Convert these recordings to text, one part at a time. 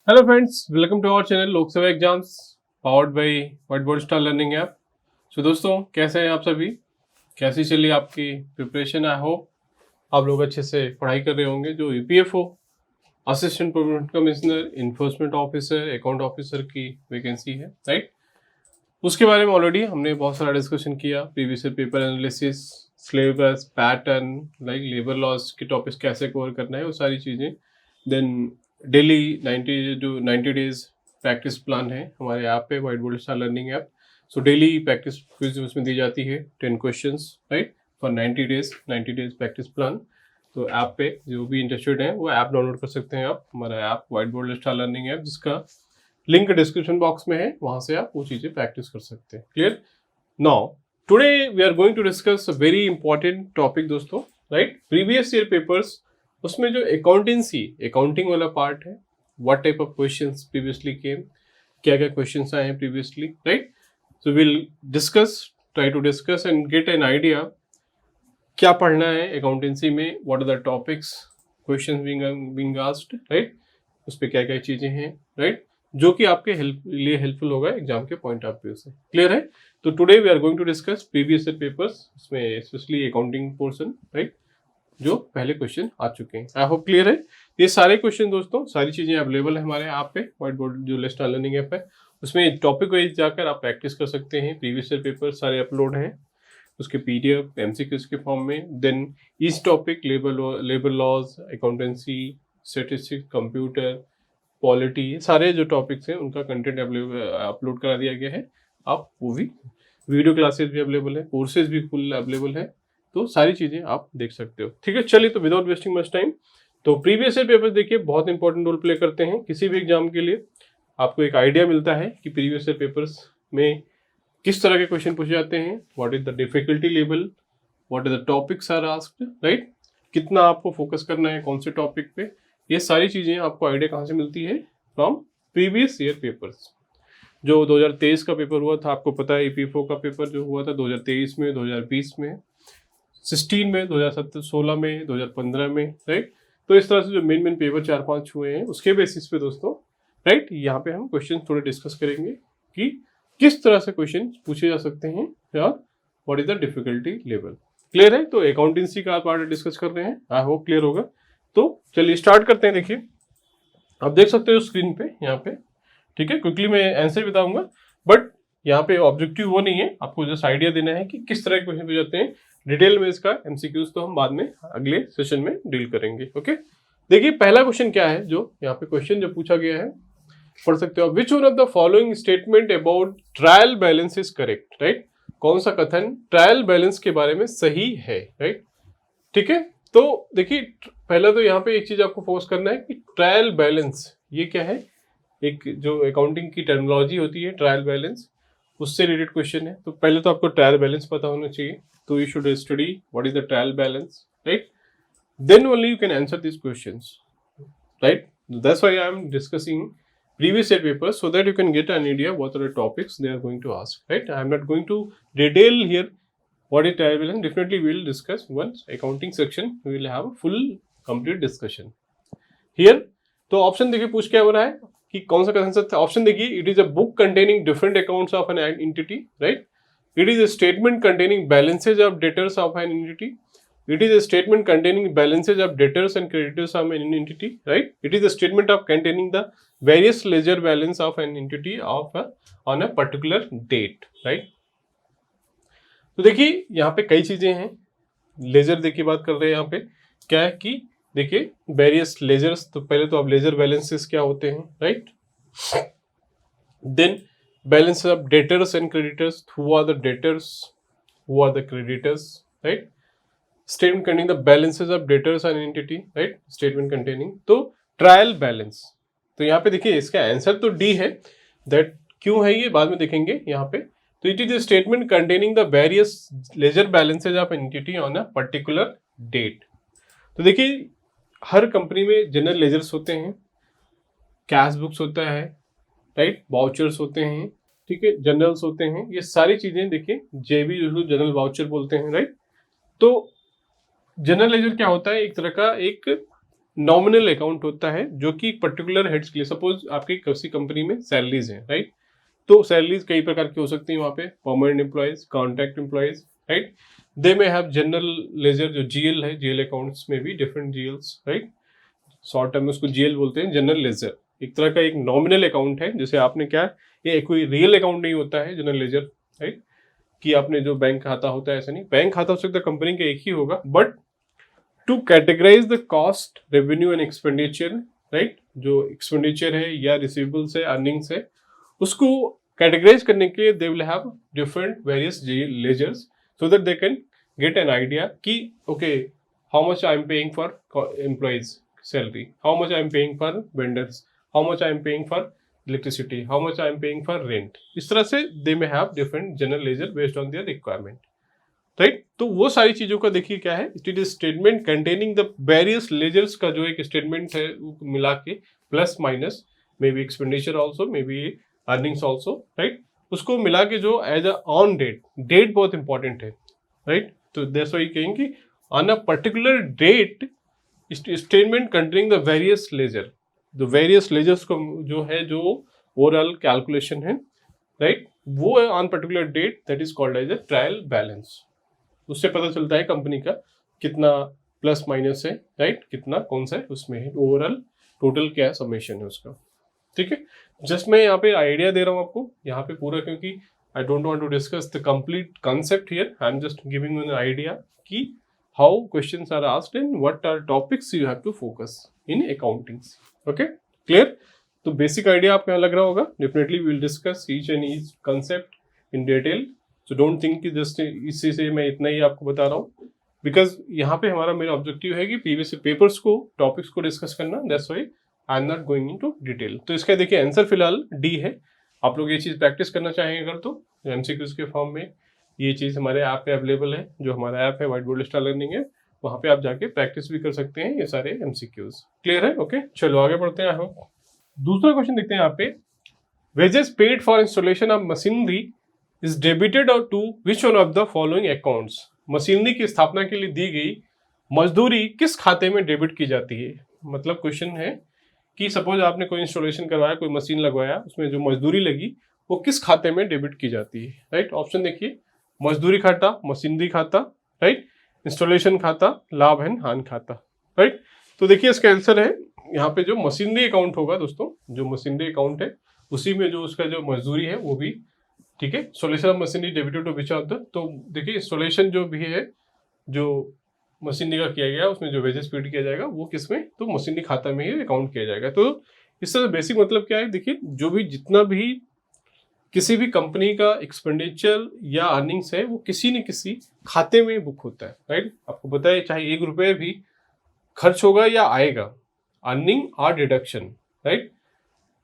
Hello friends, welcome to our channel Lok Sabha exams powered by white board star learning app. So दोस्तों, कैसे हैं आप सभी? कैसी चली आपकी प्रिपरेशन? आई होप आप लोग अच्छे से पढ़ाई कर रहे होंगे। जो EPFO assistant provident commissioner, enforcement officer, account officer की वैकेंसी है, राइट? उसके बारे में ऑलरेडी हमने बहुत सारा डिस्कशन किया। Previous paper analysis, syllabus, pattern, like labour laws के टॉपिक्स कैसे कवर करना है, वो सारी चीज़ें। Then daily 90 days practice plan है हमारे ऐप पे, white board star learning app. So daily practice quiz उसमें दी जाती है, 10 questions, right, for 90 days practice plan. तो ऐप पे जो भी इंटरेस्टेड हैं वो ऐप डाउनलोड कर सकते हैं आप, हमारा app white board star learning app, जिसका लिंक डिस्क्रिप्शन बॉक्स में है, वहां से आप वो चीजें प्रैक्टिस कर सकते हैं। Clear? Now today we are going to discuss a very important topic दोस्तों, राइट? प्रीवियस ईयर पेपर्स, उसमें जो अकाउंटिंग वाला पार्ट है, what type of questions previously came, क्या क्या क्वेश्चंस आए हैं previously, right? So will discuss, try to discuss and get an idea क्या पढ़ना है अकाउंटेंसी में, what are the topics, questions being asked, right? उस पर क्या क्या चीजें हैं, राइट, जो कि आपके लिए हेल्पफुल होगा एग्जाम के पॉइंट ऑफ व्यू से। क्लियर है? तो today we are going to discuss previous year papers, इसमें स्पेशली अकाउंटिंग पोर्शन, राइट, जो पहले क्वेश्चन आ चुके हैं। आई होप क्लियर है। ये सारे क्वेश्चन दोस्तों, सारी चीजें अवेलेबल है हमारे ऐप पे, व्हाइट बोर्ड जो स्टार लर्निंग ऐप है, उसमें टॉपिक वाइज जाकर आप प्रैक्टिस कर सकते हैं। प्रीवियस ईयर पेपर सारे अपलोड हैं, उसके पीडीएफ एमसीक्यूज के फॉर्म में। Then each topic, labour laws, accountancy, statistics, computer, polity, सारे जो टॉपिक्स हैं उनका कंटेंट अपलोड करा दिया गया है। आप वो भी, वीडियो क्लासेस भी अवेलेबल है, कोर्सेज भी फुल अवेलेबल है, तो सारी चीजें आप देख सकते हो। ठीक है, चलिए, तो विदाउट वेस्टिंग मच टाइम, तो प्रीवियस ईयर पेपर देखिए बहुत इंपॉर्टेंट रोल प्ले करते हैं किसी भी एग्जाम के लिए। आपको एक आइडिया मिलता है कि प्रीवियस ईयर पेपर्स में किस तरह के क्वेश्चन पूछे जाते हैं, what is the difficulty level, what is the topics are asked, right, कितना आपको फोकस करना है कौन से टॉपिक पे, ये सारी चीजें आपको आइडिया कहाँ से मिलती है? From previous year papers. जो 2023 का पेपर हुआ था, आपको पता है ईपीएफओ का पेपर जो हुआ था 2023 में, 2020 में, 16 में, 2016 में, 2015 में, राइट? तो इस तरह से जो मेन पेपर 4-5 हुए हैं, उसके बेसिस पे दोस्तों, राइट, यहाँ पे हम क्वेश्चन थोड़े डिस्कस करेंगे कि किस तरह से क्वेश्चन पूछे जा सकते हैं या what is the difficulty level. Clear है? तो अकाउंटेंसी का पार्ट डिस्कस कर रहे हैं, आई होप क्लियर होगा। तो चलिए स्टार्ट करते हैं। देखिए, आप देख सकते हो स्क्रीन पे यहाँ पे, ठीक है, क्विकली मैं आंसर बताऊंगा, बट यहाँ पे ऑब्जेक्टिव वो नहीं है, आपको जस्ट आइडिया देना है कि किस तरह के क्वेश्चन पूछे जाते हैं। डिटेल में इसका एमसीक्यूज तो हम बाद में अगले सेशन में डील करेंगे। ओके, देखिए पहला क्वेश्चन क्या है, जो यहाँ पे क्वेश्चन जो पूछा गया है, पढ़ सकते हो। विच one of the following statement about trial balance is correct, right? कौन सा कथन ट्रायल बैलेंस के बारे में सही है, राइट? ठीक है, तो देखिए पहला तो यहाँ पे एक चीज आपको फोकस करना है कि ट्रायल बैलेंस ये क्या है। एक जो अकाउंटिंग की टर्मिनोलॉजी होती है ट्रायल बैलेंस, उससे रिलेटेड क्वेश्चन है। तो पहले तो आपको ट्रायल बैलेंस पता होना चाहिए, तो you should study what is the trial balance, right? Then only you can answer this questions, right? That's why I am discussing previous year papers, so that you can get an idea what are the topics they are going to ask, right? I am not going to detail here what is trial balance. Definitely we will discuss once accounting section, we will have a full complete discussion here. तो option देखिए पूछ क्या हो रहा है कि कौन सा आंसर था। ऑप्शन देखिए, it is a book containing different accounts of an entity, right? It is a statement containing balances of debtors of an entity. It is a statement containing balances of debtors and creditors of an entity, right? It is a statement of containing the various ledger balance of an entity on a particular date, right? तो देखिए यहाँ पे कई चीजें हैं। Laser देखिए बात कर रहे हैं, यहाँ पे क्या है कि देखिए वेरियस लेजर्स, तो पहले तो अब लेजर बैलेंसेस क्या होते हैं, right? Then balance of debtors and creditors, who are the debtors, who are the creditors, right? Statement containing the balances of debtors and entity, right? Statement containing, तो trial balance. तो यहाँ पे देखिए इसका answer तो डी है, that क्यों है ये बाद में देखेंगे यहाँ पे। तो it is a statement containing the various ledger balances of entity on a particular date. तो देखिए हर कंपनी में जनरल लेजर्स होते हैं, कैश बुक्स होता है, राइट, वाउचर्स होते हैं, ठीक है, जनरल्स होते हैं, ये सारी चीजें देखिए जेबी जनरल वाउचर बोलते हैं, राइट? तो जनरल लेजर क्या होता है? एक तरह का एक नॉमिनल अकाउंट होता है जो कि पर्टिकुलर हेड्स के लिए, सपोज आपकी किसी कंपनी में सैलरीज हैं, राइट, तो सैलरीज कई प्रकार की हो सकती हैं वहाँ पे, permanent employees, contract employees, right, they may have general ledger जो जीएल है, जीएल अकाउंट्स में भी different GLs, right, short term में उसको जीएल बोलते हैं, जनरल लेजर एक तरह का एक नॉमिनल अकाउंट है, जैसे आपने क्या, ये कोई रियल अकाउंट नहीं होता है जनरल लेजर, राइट, कि आपने जो बैंक खाता होता है ऐसा नहीं, बैंक खाता हो सकता है कंपनी का एक ही होगा, but to categorise the cost, revenue and expenditure, right, जो एक्सपेंडिचर है या रिसीवेबल्स है, अर्निंग्स है, उसको कैटेगराइज करने के लिए they will have different various ledgers so that they can get an idea कि okay how much I am paying for employees salary, how much I am paying for vendors, how much I am paying for electricity, how much I am paying for rent, इस तरह से they may have different general ledger based on their requirement, right. तो वो सारी चीजों का देखिए क्या है, it is statement containing the various ledgers का जो एक स्टेटमेंट है मिला के, plus minus, may be expenditure also, may be earnings also, right, उसको मिला के जो as a on date, date बहुत इंपॉर्टेंट है, राइट, तो दैट्स व्हाई कहेंगे on a particular date statement containing the various ledger, the various ledgers को जो है, जो ओवरऑल कैलकुलेशन है, राइट, वो on particular date, that is called as a trial balance. उससे पता चलता है कंपनी का कितना प्लस माइनस है, राइट, कितना कौन सा है उसमें है, ओवरऑल टोटल क्या समेशन है उसका, ठीक है। जस्ट मैं यहाँ पे आइडिया दे रहा हूँ आपको यहाँ पे पूरा, क्योंकि I don't want to discuss the complete concept here, I am just giving you an idea कि how questions are asked and what are topics you have to focus in accounting, okay, clear. तो basic idea आपको यहाँ लग रहा होगा, definitely we will discuss each and each concept in detail, so don't think कि just इसी से मैं इतना ही आपको बता रहा हूँ, बिकॉज यहाँ पे हमारा मेरा ऑब्जेक्टिव है कि प्रीवियस पेपर्स को, टॉपिक्स को डिस्कस करना, that's why I am not going into detail. तो इसका देखिए आंसर फिलहाल डी है, आप लोग ये चीज़ प्रैक्टिस करना चाहेंगे अगर तो एमसीक्यूज के फॉर्म में ये चीज़ हमारे ऐप पे अवेलेबल है, जो हमारा ऐप है व्हाइट बोर्ड स्टार लर्निंग है, वहाँ पे आप जाके प्रैक्टिस भी कर सकते हैं ये सारे एमसीक्यूज, क्लियर है, ओके, चलो आगे बढ़ते हैं। दूसरा क्वेश्चन देखते हैं यहाँ पे, wages paid for installation of machinery is debited और to which one of the following accounts, machinery की स्थापना के लिए दी गई मजदूरी किस खाते में डेबिट की जाती है। मतलब क्वेश्चन है कि सपोज आपने कोई इंस्टॉलेशन करवाया, कोई मशीन लगवाया, उसमें जो मजदूरी लगी वो किस खाते में डेबिट की जाती है, राइट। ऑप्शन देखिए, मजदूरी खाता, मशीनरी खाता, राइट, इंस्टॉलेशन खाता, लाभ एंड हानि खाता, राइट। तो देखिए इसका आंसर है यहाँ पे जो मशीनरी अकाउंट होगा दोस्तों, जो मशीनरी अकाउंट है उसी में जो उसका जो मजदूरी है वो भी, ठीक है, installation of machinery debited to which of the, तो देखिए इंस्टॉलेशन जो भी है, जो मशीनरी का किया गया उसमें जो वेजेस पेड किया जाएगा वो किसमें, तो मशीनरी खाता में ही अकाउंट किया जाएगा। तो इससे बेसिक मतलब क्या है, देखिए जो भी जितना भी किसी भी कंपनी का एक्सपेंडिचर या अर्निंग्स है वो किसी न किसी खाते में बुक होता है, राइट। आपको पता है चाहे 1 रुपये भी खर्च होगा या आएगा, अर्निंग और डिडक्शन, राइट,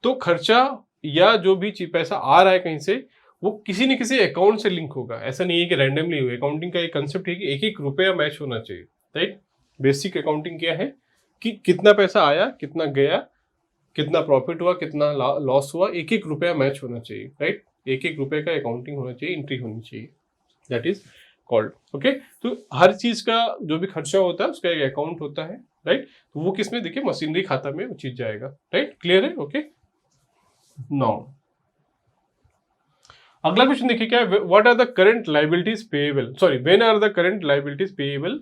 तो खर्चा या जो भी पैसा आ रहा है कहीं से वो किसी न किसी अकाउंट से लिंक होगा, ऐसा नहीं है कि रैंडमली हो। अकाउंटिंग का एक कंसेप्ट है कि एक एक रुपया मैच होना चाहिए, राइट। बेसिक अकाउंटिंग क्या है कि कितना पैसा आया, कितना गया, कितना प्रॉफिट हुआ, कितना लॉस हुआ, एक एक रुपया मैच होना चाहिए, राइट। एक एक रुपये का अकाउंटिंग होना चाहिए, एंट्री होनी चाहिए, दैट इज कॉल्ड, ओके। तो हर चीज का जो भी खर्चा होता है उसका एक अकाउंट होता है, राइट। तो वो किसमें, देखिए मशीनरी खाता में वो चीज जाएगा, राइट, क्लियर है, ओके। नाउ अगला क्वेश्चन देखिए क्या है, what are the current liabilities payable, sorry when are the current liabilities payable,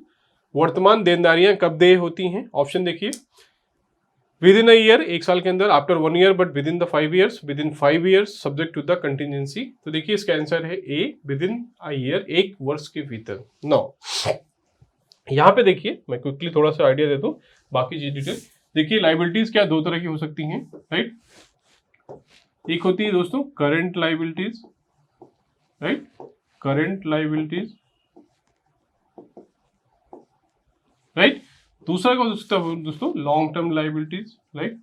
वर्तमान देनदारियां कब देय होती हैं। ऑप्शन देखिए, विद इन अ ईयर, 1 साल के अंदर, after 1 year, but within the 5 years, within 5 years, subject to the contingency. तो देखिए इसका आंसर है ए, विद इन अ ईयर, 1 वर्ष के भीतर। नो यहाँ पे देखिए मैं क्विकली थोड़ा सा आइडिया दे दूं, बाकी चीज डिटेल देखिए। लायबिलिटीज क्या 2 तरह की हो सकती हैं, राइट। एक होती है दोस्तों current liabilities, right, current liabilities, right. दूसरा क्या हो सकता है दोस्तों, long term liabilities, right,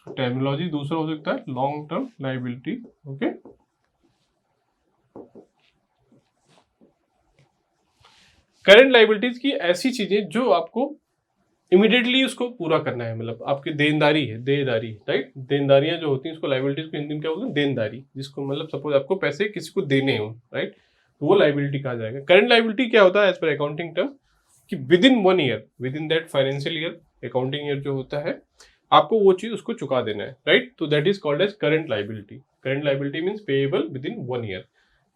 terminology दूसरा हो सकता है long term liability, okay. Current liabilities की ऐसी चीजें जो आपको इमीडिएटली उसको पूरा करना है, मतलब आपकी देनदारी है, देनदारी, राइट। देनदारियां जो होती हैं उसको लायबिलिटीज को हिंदी में क्या बोलते हैं, देनदारी, जिसको मतलब सपोज आपको पैसे किसी को देने हो, राइट, तो वो लायबिलिटी कहा जाएगा। करंट लायबिलिटी क्या होता है एज पर अकाउंटिंग टर्म, कि within 1 year, with in that financial year, accounting year जो होता है आपको वो चीज उसको चुका देना है, राइट। तो that is called as current liability. Current liability means payable within 1 year.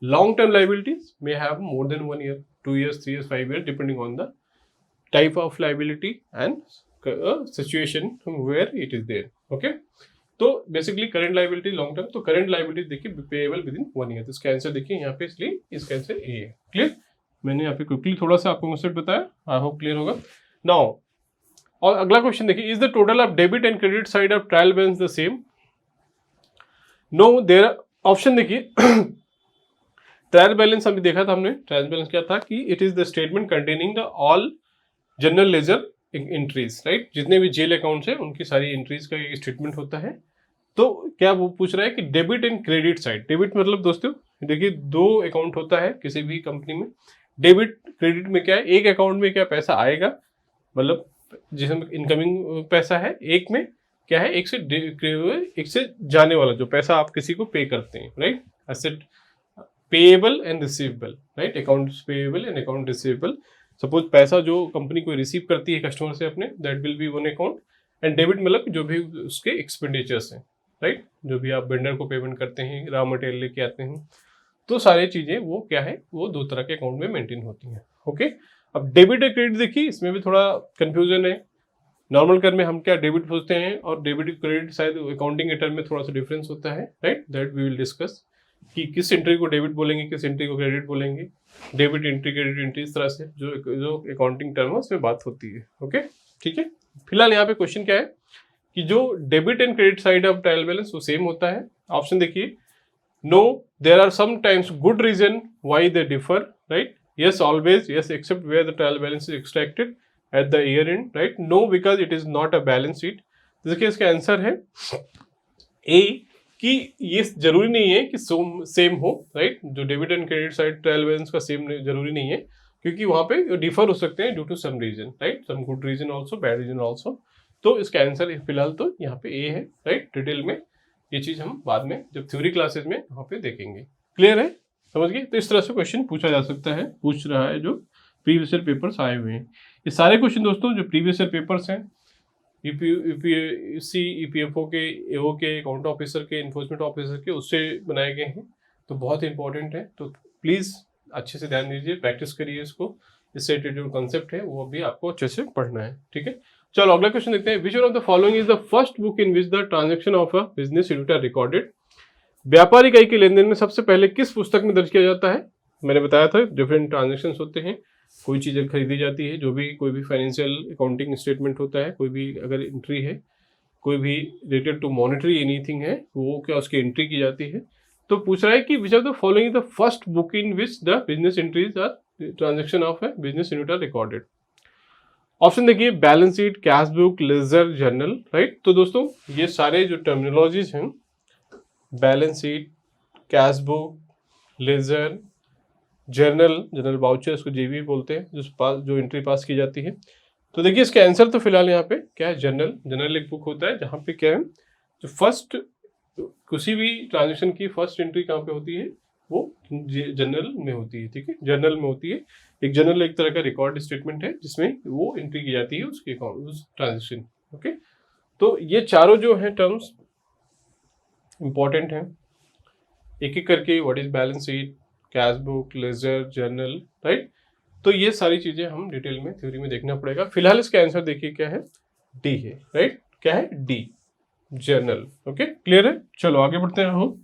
Long term liabilities may have more than 1 year, 2 years, 3 years, 5 years, depending on the type of liability and situation where it is there, okay. तो basically current liability long term, तो current liability देखिए payable within 1 year, तो इसका answer देखिए यहाँ पे, इसलिए इसका आंसर ए है। क्लियर, मैंने यहाँ पे क्विकली थोड़ा सा आपको कंसेप्ट बताया, आई होप क्लियर होगा। नाउ और अगला क्वेश्चन देखिए, is the total of debit and credit side of trial balance the same? No, there option देखिए ट्रायल बैलेंस अभी देखा था हमने, ट्रायल बैलेंस क्या था कि it is the statement containing the all general ledger entries, right. जितने भी जेल अकाउंट्स हैं उनकी सारी एंट्रीज का एक स्टेटमेंट होता है। तो क्या वो पूछ रहा है कि debit and credit side, debit मतलब दोस्तों देखिए 2 अकाउंट होता है किसी भी कंपनी में। डेबिट क्रेडिट में क्या है, एक अकाउंट में क्या पैसा आएगा, मतलब जिसमें इनकमिंग पैसा है, एक में क्या है, एक से जाने वाला जो पैसा आप किसी को पे करते हैं, right. Asset payable and receivable, right, accounts payable and account receivable. Suppose पैसा जो कंपनी को रिसीव करती है कस्टमर से अपने, that will B one account. And debit मतलब जो भी उसके एक्सपेंडिचर्स हैं, राइट, जो भी आप वेंडर को पेमेंट करते हैं, रॉ मटेरियल लेके आते हैं, तो सारी चीजें वो क्या है, वो 2 तरह के अकाउंट में मेंटेन होती हैं, ओके। अब डेबिट और क्रेडिट देखिए, इसमें भी थोड़ा कंफ्यूजन है। नॉर्मल कर में हम क्या डेबिट सोचते हैं और डेबिट क्रेडिट शायद अकाउंटिंग के टर्म में थोड़ा सा डिफरेंस होता है, right, that we will discuss कि किस एंट्री को डेबिट बोलेंगे, किस एंट्री को क्रेडिट बोलेंगे। डेबिट एंट्री, क्रेडिट एंट्री, इस तरह से जो अकाउंटिंग टर्म है उसमें बात होती है, ओके, ठीक है। फिलहाल यहाँ पे क्वेश्चन क्या है कि जो debit and credit side of trial balance वो सेम होता है। ऑप्शन देखिए, no, there are sometimes good reason why they differ, right. Yes always, yes except where the trial balance is extracted at the year end, right. No, because it is not a balance sheet. देखिए इसका answer है ए, कि ये जरूरी नहीं है कि same हो, राइट। जो debit and credit side trial balance का सेम जरूरी नहीं है, क्योंकि वहां पे डिफर हो सकते हैं due to some reason, right, some good reason also, bad reason also. तो इसका आंसर फिलहाल तो यहाँ पे ए है, राइट। डिटेल में ये चीज हम बाद में जब थ्योरी क्लासेस में वहां पे देखेंगे। क्लियर है, समझ गए। तो इस तरह से क्वेश्चन पूछा जा सकता है, पूछ रहा है जो प्रीवियस ईयर पेपर्स आए हुए हैं। ये सारे क्वेश्चन दोस्तों जो प्रीवियस ईयर पेपर्स हैं, यूपीएससी, ईपीएफओ के, एओ के, अकाउंट ऑफिसर के, इन्फोर्समेंट ऑफिसर के, उससे बनाए गए हैं। तो बहुत इंपॉर्टेंट है, तो प्लीज अच्छे से ध्यान दीजिए, प्रैक्टिस करिए इसको। इससे रिलेटेड जो कंसेप्ट है वो भी आपको अच्छे से पढ़ना है, ठीक है। चलो अगला क्वेश्चन देखते हैं। Which one of the following is the first book in which the transaction of a business unit are recorded? व्यापारिक इकाई के लेन देन में सबसे पहले किस पुस्तक में दर्ज किया जाता है? मैंने बताया था डिफरेंट ट्रांजेक्शन होते हैं, कोई चीज़ें खरीदी जाती है, जो भी कोई भी फाइनेंशियल अकाउंटिंग स्टेटमेंट होता है, कोई भी अगर एंट्री है, कोई भी रिलेटेड टू मॉनेटरी एनीथिंग है, वो क्या उसकी एंट्री की जाती है। तो पूछ रहा है कि which of the following the first book in which the business entries are transaction of a business unit are recorded? Option देखिए, balance sheet, cash book, ledger, journal, right. तो दोस्तों ये सारे जो टर्मिनोलॉजीज हैं, balance sheet, cash book, ledger, journal, journal voucher, इसको JV बोलते हैं, जो एंट्री पास की जाती है। तो देखिए इसका आंसर तो फिलहाल यहाँ पे क्या है, जर्नल। जर्नल एक बुक होता है जहाँ पे क्या है, जो फर्स्ट किसी भी ट्रांजेक्शन की फर्स्ट एंट्री कहाँ पे होती है, वो जर्नल में होती है, ठीक है, जर्नल में होती है। एक जर्नल एक तरह का रिकॉर्ड स्टेटमेंट है जिसमें वो एंट्री की जाती है उसके अकाउंट, उस ट्रांजेक्शन, ओके। तो ये चारों जो हैं टर्म्स इंपॉर्टेंट हैं, एक एक करके, what is balance sheet, cash book, ledger, journal, right. तो ये सारी चीजें हम डिटेल में थ्योरी में देखना पड़ेगा। फिलहाल इसका आंसर देखिए क्या है, डी है, राइट। क्या है, डी, जर्नल, ओके, क्लियर है। चलो आगे बढ़ते हैं हम।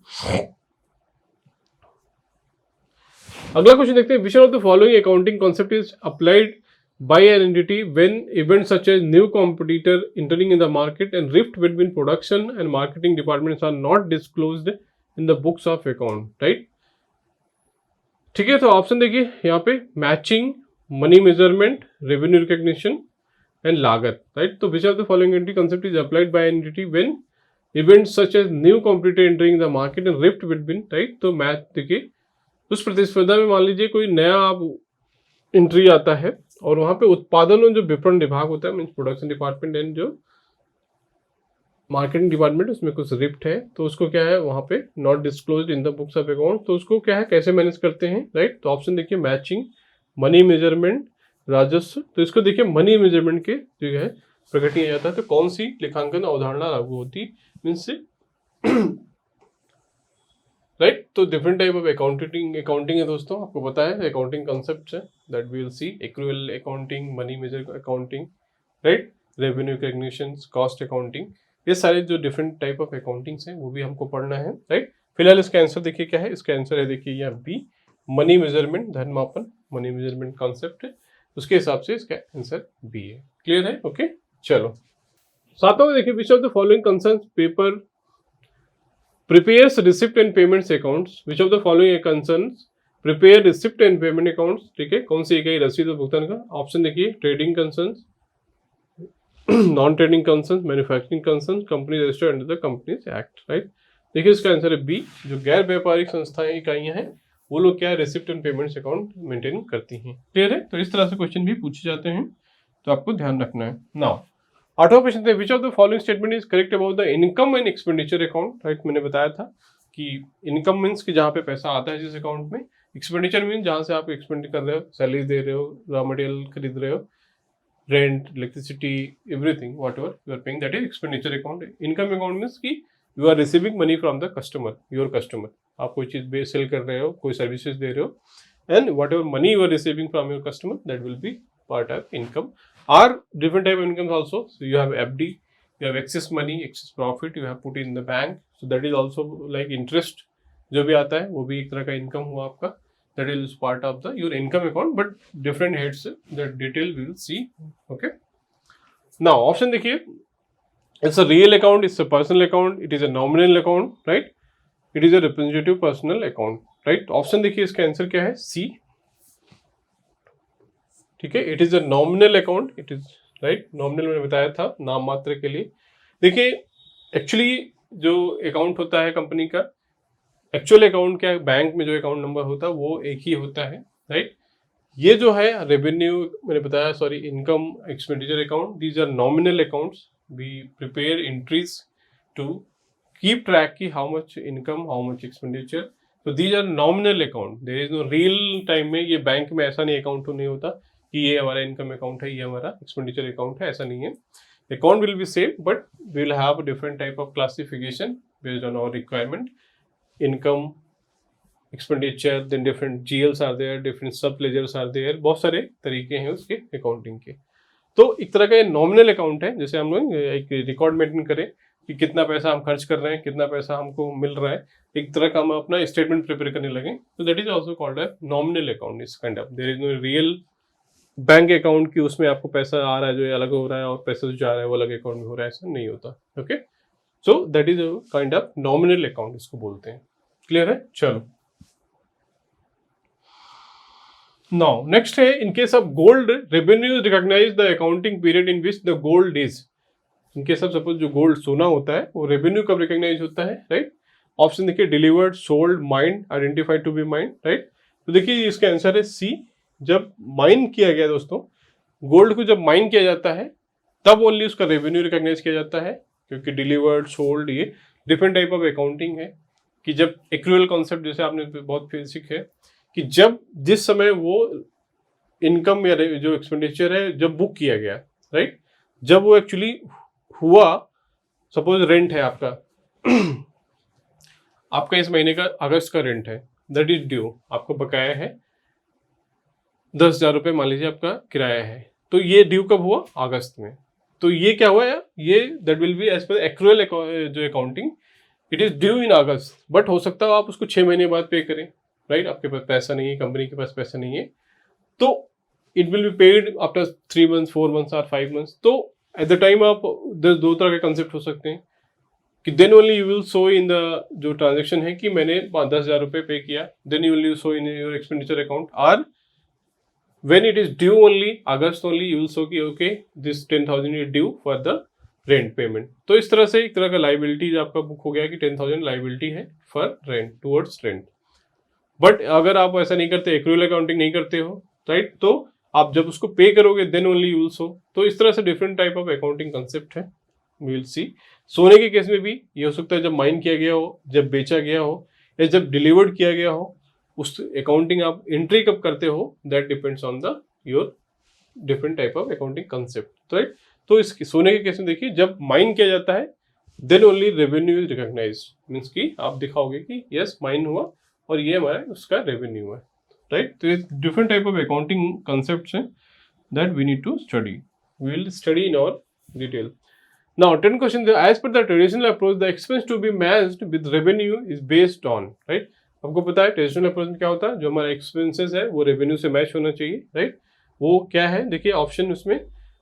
अगला क्वेश्चन देखते हैं। विच of the following accounting concept is applied by an entity when events such as new competitor entering in the market and rift between production and marketing departments are not disclosed in the books of account, right? ठीक है, तो option देखिए यहाँ पे, matching, money measurement, revenue recognition and लागत, right. तो which of the following entry concept is applied by an entity when events such as new competitor entering the market and rift between, right. तो match देखिए, उस प्रतिस्पर्धा में मान लीजिए कोई नया आप एंट्री आता है और वहां पे उत्पादन और जो विपणन विभाग होता है, मीन्स प्रोडक्शन डिपार्टमेंट एंड जो मार्केटिंग डिपार्टमेंट, उसमें कुछ रिफ्ट है, तो उसको क्या है वहां पे not disclosed in the books of account. तो उसको क्या है, कैसे मैनेज करते हैं, राइट। तो ऑप्शन देखिए, मैचिंग, मनी मेजरमेंट, राजस्व। तो इसको देखिए मनी मेजरमेंट के जो है प्रकट किया जाता है तो कौन सी लेखांकन अवधारणा लागू होती मीन्स राइट। तो डिफरेंट टाइप ऑफ अकाउंटिंग है दोस्तों, आपको पता है अकाउंटिंग कॉन्सेप्ट है that we will see, accrual accounting, money measure accounting, right, revenue recognition, cost accounting, ये सारे जो डिफरेंट टाइप ऑफ अकाउंटिंग्स हैं वो भी हमको पढ़ना है, राइट। फिलहाल इसका आंसर देखिए क्या है, इसका आंसर है देखिए यहाँ बी, मनी मेजरमेंट, धन मापन, मनी मेजरमेंट कॉन्सेप्ट है, उसके हिसाब से इसका आंसर बी है। क्लियर है? ओके चलो सातवां में देखिए, विच of the following concern paper prepares receipt and payments accounts, which of the following concerns prepare receipt and payment accounts, ठीक है, कौन सी इकाई रसीद और भुगतान का? ऑप्शन देखिए, trading concerns, non trading concerns, manufacturing concerns, company registered under the companies act, right. देखिए इसका आंसर है बी, जो गैर व्यापारिक संस्थाएं इकाइयां हैं वो लोग क्या है, receipt and payments account maintain करती हैं। क्लियर है? तो इस तरह से क्वेश्चन भी पूछे जाते हैं, तो आपको ध्यान रखना है। नाउ आठवां क्वेश्चन है, विच of the following statement is correct about the income and expenditure account, right. मैंने बताया था कि इनकम मीन्स कि जहाँ पे पैसा आता है जिस अकाउंट में, एक्सपेंडिचर मीन्स जहाँ से आप एक्सपेंड कर रहे हो, सैलरी दे रहे हो, रॉ मटेरियल खरीद रहे हो, rent, electricity, everything whatever you are paying, that is expenditure account. Income account means कि you are receiving money from the customer, your customer, आप कोई चीज सेल कर रहे हो, कोई सर्विसेज दे रहे हो, and whatever money you are receiving from your customer that will be part of income, or different type of incomes also. So you have FD, you have excess money, excess profit you have put in the bank, so that is also like interest जो भी आता है वो भी एक तरह का income हुआ आपका, that is part of the your income account, but different heads, the detail we will see. Okay, now option देखिए, it's a real account, it's a personal account, it is a nominal account, right, it is a representative personal account, right। Option देखिए इसका answer क्या है, सी, ठीक है, it is a nominal account, it is right, nominal मैंने बताया था, नाम मात्र के लिए। देखिए एक्चुअली जो अकाउंट होता है कंपनी का, एक्चुअल अकाउंट क्या है, बैंक में जो अकाउंट नंबर होता है वो एक ही होता है, राइट। ये जो है रेवेन्यू मैंने बताया, sorry, income expenditure account, these are nominal accounts, we prepare entries to keep track की how much income, how much expenditure, तो these are nominal account, there is no real time में, ये bank में ऐसा नहीं account नहीं होता कि ये हमारा इनकम अकाउंट है, ये हमारा एक्सपेंडिचर अकाउंट है, ऐसा नहीं है। Account will be same but we will have different type of classification based on our requirement, income, expenditure, then different GLs are there, different sub ledgers are there, बहुत सारे तरीके हैं उसके अकाउंटिंग के। तो एक तरह का ये नॉमिनल अकाउंट है, जैसे हम लोग एक रिकॉर्ड मेंटेन करें कि कितना पैसा हम खर्च कर रहे हैं, कितना पैसा हमको मिल रहा है, एक तरह का हम अपना स्टेटमेंट प्रिपेयर करने लगे, तो that is also called a nominal account. इस kind of there is no real bank account की उसमें आपको पैसा आ रहा है जो अलग हो रहा है और पैसा जो जा रहा है वो अलग अकाउंट में हो रहा है, ऐसा नहीं होता। Okay, so that is kind of nominal account इसको बोलते हैं। क्लियर है? चलो नाउ नेक्स्ट है, in case of gold revenue recognise the accounting period in which the gold is, in case of suppose जो गोल्ड सोना होता है वो रेवेन्यू कब रिकॉग्नाइज होता है, राइट। ऑप्शन देखिए, delivered, sold, mined, identified to be mined, right. तो देखिए इसका आंसर है सी, जब माइन किया गया दोस्तों, गोल्ड को जब माइन किया जाता है तब ओनली उसका रेवेन्यू रिकॉग्नाइज किया जाता है, क्योंकि डिलीवर्ड, सोल्ड, ये डिफरेंट टाइप ऑफ अकाउंटिंग है कि जब एक्रूअल कॉन्सेप्ट जैसे आपने बहुत बेसिक है कि जब जिस समय वो इनकम या जो एक्सपेंडिचर है जब बुक किया गया, राइट, जब वो एक्चुअली हुआ, सपोज रेंट है आपका आपका इस महीने का अगस्त का रेंट है, दैट इज ड्यू, आपको बकाया है 10,000 रुपये, मान लीजिए आपका किराया है, तो ये ड्यू कब हुआ? अगस्त में। तो ये क्या हुआ है, ये that will be as per accrual जो accounting, it is due in August, but हो सकता है आप उसको 6 महीने बाद पे करें, राइट। आपके पास पैसा नहीं है, कंपनी के पास पैसा नहीं है, तो it will be paid after 3 months, 4 months और 5 मंथ्स। तो एट द टाइम आप दो तरह के कंसेप्ट हो सकते हैं कि then only you will show in the जो ट्रांजेक्शन है कि मैंने 10,000 रुपये पे किया, then you will show in your expenditure account, और when it is due only August only you will show कि okay this 10,000 is due for the rent payment। तो इस तरह से एक तरह का लाइबिलिटीज आपका बुक हो गया कि 10,000 लाइबिलिटी है for rent, towards rent. But अगर आप ऐसा नहीं करते, एक्रूअल अकाउंटिंग नहीं करते हो, राइट, तो आप जब उसको पे करोगे then only you will show. तो इस तरह से different type of accounting concept है, वी विल सी। सोने के केस में भी ये हो सकता है जब माइन किया गया हो, जब बेचा गया हो, या जब डिलीवर्ड किया गया हो, उस अकाउंटिंग आप एंट्री कब करते हो, that depends on the your different type of accounting concept, right. तो इस सोने के केस में देखिए जब माइन किया जाता है then only revenue is recognise, means कि आप दिखाओगे कि यस माइन हुआ और ये हमारा उसका रेवेन्यू है, राइट। तो ये different type of accounting concept हैं that we need to study, we will study in और detail. Now, 10 question. As per the traditional approach, the expense to be matched with revenue is based on, right? आपको पता है traditional approach में क्या होता है, जो हमारा एक्सपेंसेस है वो रेवेन्यू से मैच होना चाहिए, राइट। वो क्या है देखिए ऑप्शन उसमें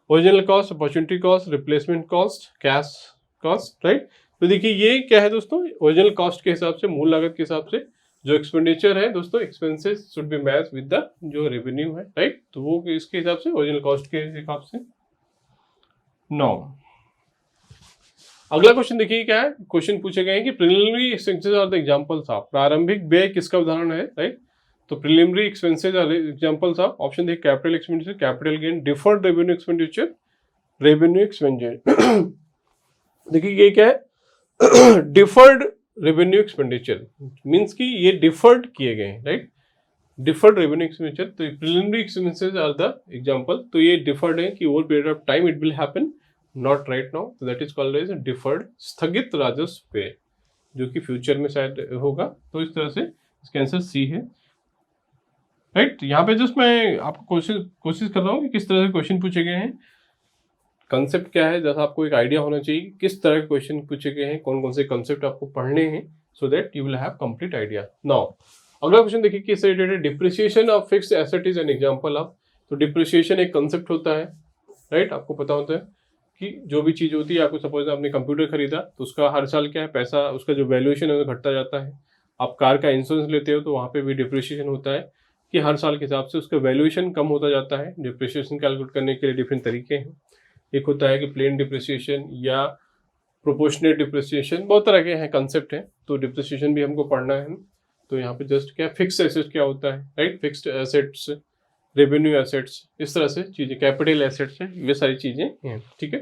original cost, opportunity cost, replacement cost, cash cost, right. तो देखिए ये क्या है दोस्तों, ओरिजिनल कॉस्ट के हिसाब से, मूल लागत के हिसाब से जो एक्सपेंडिचर है दोस्तों, expenses should be match with the जो रेवेन्यू है, राइट। तो वो इसके हिसाब से ओरिजिनल कॉस्ट के हिसाब से। नो अगला क्वेश्चन देखिए क्या है, क्वेश्चन पूछे गए हैं कि preliminary expenses are the examples of, प्रारंभिक व्यय किसका उदाहरण है, राइट। तो preliminary expenses are examples of, option देखिए capital expenditure, capital gain, deferred revenue expenditure, revenue expenditure. देखिए ये क्या है, डिफर्ड रेवेन्यू एक्सपेंडिचर मीन्स कि ये डिफर्ड किए गए हैं, राइट। डिफर्ड रेवेन्यू एक्सपेंडिचर, तो preliminary expenses are the example, तो ये डिफर्ड है कि over period of time it will happen, not right now, तो that is called as deferred, स्थगित राजस्व व्यय, जो कि फ्यूचर में शायद होगा। तो इस तरह से इसका आंसर सी है, राइट। यहाँ पे जस्ट मैं आपको कोशिश कर रहा हूँ कि किस तरह से क्वेश्चन पूछे गए हैं, कंसेप्ट क्या है, जैसा आपको एक आइडिया होना चाहिए किस तरह के क्वेश्चन पूछे गए हैं, कौन कौन से कंसेप्ट आपको पढ़ने हैं, सो that you will have complete idea. Now अगला क्वेश्चन देखिए किससे रिलेटेड है, depreciation of fixed asset is an example of. तो डिप्रिसिएशन एक कंसेप्ट होता है, राइट। आपको पता होता है कि जो भी चीज़ होती है, आपको सपोज आपने कंप्यूटर खरीदा तो उसका हर साल क्या है पैसा, उसका जो वैल्यूएशन है वो घटता जाता है। आप कार का इंश्योरेंस लेते हो तो वहाँ पे भी डिप्रिसिएशन होता है कि हर साल के हिसाब से उसका वैल्यूएशन कम होता जाता है। डिप्रिसिएशन कैलकुलेट करने के लिए डिफरेंट तरीके हैं, एक होता है कि प्लेन डिप्रिसिएशन या प्रोपोर्शनेट डिप्रिसिएशन, बहुत तरह के हैं कंसेप्ट हैं। तो डिप्रिसिएशन भी हमको पढ़ना है। तो यहाँ पे जस्ट क्या फिक्स्ड एसेट क्या होता है, right, fixed assets, revenue assets, इस तरह से चीजें, कैपिटल एसेट्स हैं, ये सारी चीजें हैं, ठीक है।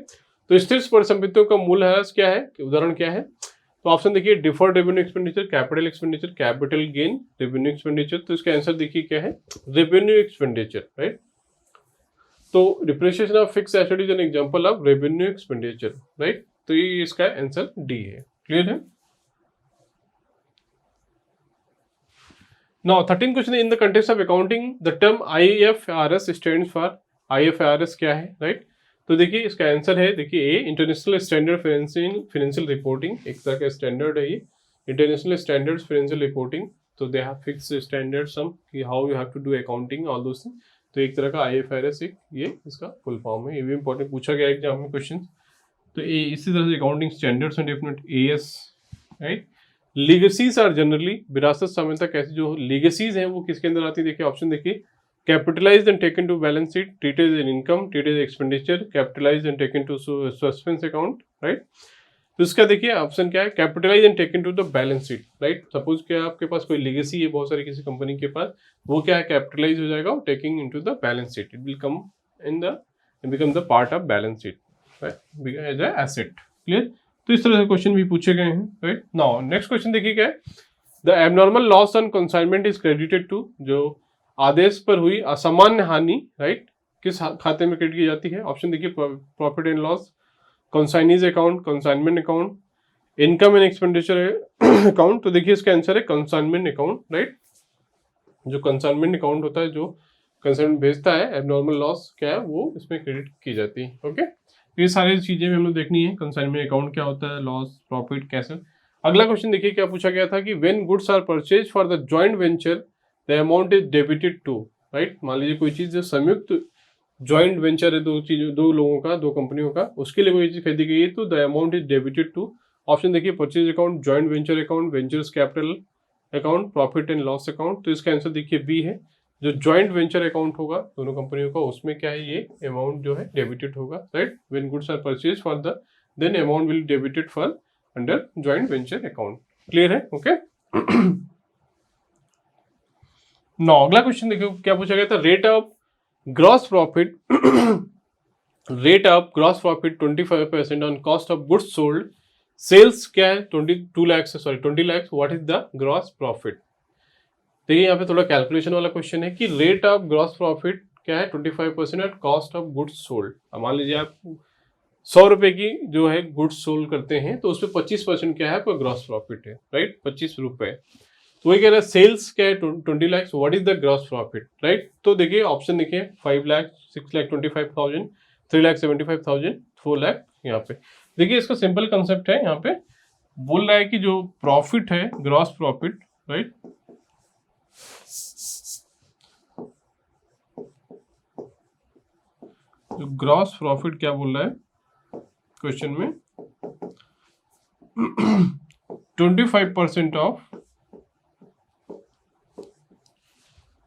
तो स्थिर परिसंपत्तियों का मूल्यह्रास क्या है, उदाहरण क्या है, तो ऑप्शन देखिए deferred revenue expenditure, capital expenditure, capital gain, revenue expenditure. तो इसका आंसर देखिए क्या है, रेवेन्यू एक्सपेंडिचर, राइट। तो depreciation of fixed asset is an example of revenue expenditure, right. तो ये इसका आंसर डी है, क्लियर है। Now, 13 question in the context of accounting, the term IFRS stands for, IFRS क्या है, राइट। तो देखिए इसका आंसर है, देखिए ए इंटरनेशनल स्टैंडर्ड फाइनेंशियल रिपोर्टिंग, एक तरह का स्टैंडर्ड है ये, इंटरनेशनल स्टैंडर्ड्स फाइनेंशियल रिपोर्टिंग। तो they have fixed standard some कि how you have to do accounting all those thing. तो एक तरह का IFRS एक ये इसका फुल फॉर्म है, ये भी इंपॉर्टेंट पूछा गया एग्जाम में क्वेश्चन। तो ये इसी तरह से accounting standards and definite AS, right. Legacies are generally, विरासत सामान्यता कैसी, जो लीगेसीज हैं वो किसके अंदर आती है, देखिए ऑप्शन देखिए capitalised and taken to balance sheet, treated as income, treated as expenditure, capitalised and taken to suspense account, right. तो इसका देखिए ऑप्शन क्या है, capitalise and taken to the balance sheet, right. Suppose क्या आपके पास कोई लीगेसी है बहुत सारी किसी कंपनी के पास, वो क्या है कैपिटलाइज हो जाएगा और taking into the balance sheet, it will come in the become the part of balance sheet, right, as a asset, clear. तो इस तरह से क्वेश्चन भी पूछे गए हैं, राइट। नाउ नेक्स्ट क्वेश्चन देखिए क्या है, the abnormal loss on consignment is credited to, जो आदेश पर हुई असामान्य हानि, राइट, किस खाते में क्रेडिट की जाती है। ऑप्शन देखिए profit and loss, consignee's account, consignment account, income and expenditure account. तो देखिए इसका आंसर है कंसाइनमेंट अकाउंट, राइट। जो कंसाइनमेंट अकाउंट होता है, जो कंसाइनमेंट भेजता है, एबनॉर्मल लॉस क्या है वो इसमें क्रेडिट की जाती है, ओके। ये सारी चीजें भी हम लोग देखनी है, कंसाइनमेंट अकाउंट क्या होता है, लॉस, प्रॉफिट कैसे। अगला क्वेश्चन देखिए क्या पूछा गया था कि when goods are purchase for the joint venture the amount is debited to, right. मान लीजिए कोई चीज जो संयुक्त जॉइंट वेंचर है, दो लोगों का, दो कंपनियों का, उसके लिए कोई चीज खरीदी गई है तो the amount is debited to. Option देखिए purchase account, joint venture account, ventures capital account, profit and loss account. तो इसका आंसर देखिए बी है, जो जॉइंट वेंचर अकाउंट होगा दोनों कंपनियों का, उसमें क्या है ये अमाउंट जो है डेबिटेड होगा, right. When goods are purchase for the then amount will debited for under joint venture account, clear है, ओके। नाउ अगला क्वेश्चन देखो क्या पूछा गया था, rate of gross profit rate of gross profit 25% on cost of goods sold, sales क्या है 20 lakh, what is the gross profit. देखिए यहाँ पे थोड़ा कैलकुलेशन वाला क्वेश्चन है कि रेट ऑफ ग्रॉस प्रॉफिट क्या है 25% at cost of goods sold. मान लीजिए आप 100 रुपए की जो है गुड्स सोल्ड करते हैं तो उसमें 25% क्या है आपका ग्रॉस प्रॉफिट है, राइट, 25 रुपए। तो वही कह रहा है सेल्स क्या है 20 lakh, what is the gross profit, right. तो देखिए ऑप्शन देखिए 5 लाख, 6,25,000, 3,75,000, 4 लाख। यहाँ पे देखिए इसका सिंपल कंसेप्ट है, यहाँ पे बोल रहा है कि जो प्रॉफिट है ग्रॉस प्रॉफिट, राइट, जो ग्रॉस प्रॉफिट क्या बोल रहा है क्वेश्चन में 25% ऑफ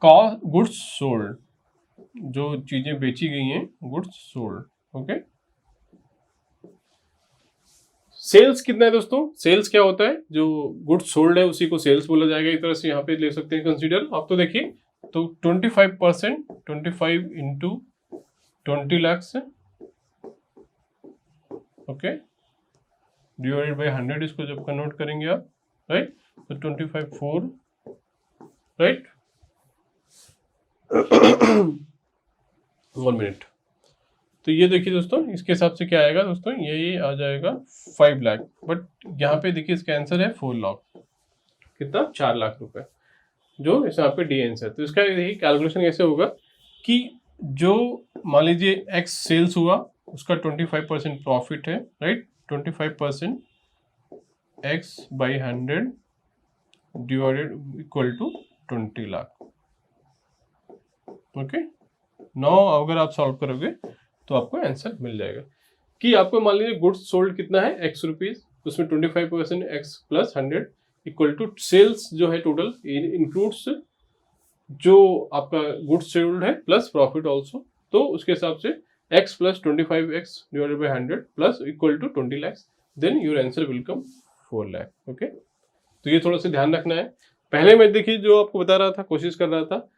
कॉस्ट गुड्स सोल्ड, जो चीजें बेची गई हैं गुड्स सोल्ड, ओके। सेल्स कितना है दोस्तों, सेल्स क्या होता है, जो गुड्स सोल्ड है उसी को सेल्स बोला जाएगा, इस तरह से यहाँ पे ले सकते हैं कंसीडर आप। तो देखिए तो 25%, 25 इंटू 20 लाख से, ओके, डिवाइडेड बाई 100, इसको जब कन्वर्ट करेंगे आप, राइट, तो 25 4, राइट, 1 मिनट। तो ये देखिए दोस्तों इसके हिसाब से क्या आएगा दोस्तों, ये आ जाएगा 5 लाख, बट यहाँ पे देखिए इसका आंसर है 4 लाख, कितना 4 लाख रुपए, जो इस यहाँ पे डी आंसर। तो इसका देखिए कैलकुलेशन कैसे होगा कि जो मान लीजिए एक्स सेल्स हुआ उसका 25% प्रॉफिट है, right, 25% x by 100 divided equal to 20 lakh, okay. Now अगर आप सॉल्व करोगे तो आपको आंसर मिल जाएगा कि आपको मान लीजिए गुड्स सोल्ड कितना है एक्स रुपीज, उसमें 25% x plus 100 equal to sales जो है टोटल इंक्लूड्स जो आपका गुड्स सोल्ड है प्लस प्रॉफिट ऑल्सो, तो उसके हिसाब से x plus 25x divided by 100 plus equal to 20 lakh, then your answer will come 4 lakh, okay. तो ये थोड़ा सा ध्यान रखना है। पहले मैं देखिए जो आपको बता रहा था, कोशिश कर रहा था,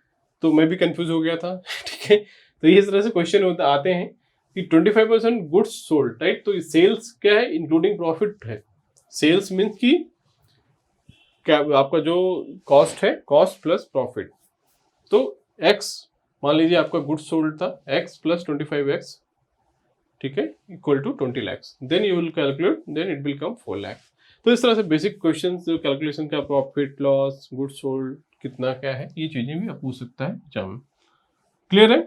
तो मैं भी कंफ्यूज हो गया था, ठीक है। तो इस तरह से क्वेश्चन आते हैं कि 25% गुड्स सोल्ड, राइट, तो सेल्स क्या है इंक्लूडिंग प्रॉफिट है। सेल्स मीन्स कि क्या आपका जो कॉस्ट है कॉस्ट प्लस प्रॉफिट, तो एक्स मान लीजिए आपका गुड्स सोल्ड था एक्स प्लस 25x, ठीक है, equal to 20 lakh, then you will calculate, then it will come 4 lakh. तो इस तरह से बेसिक क्वेश्चन जो कैलकुलेशन का प्रॉफिट लॉस गुड्स सोल्ड कितना क्या है, ये चीजें भी आप पूछ सकता है एग्जाम में, क्लियर है।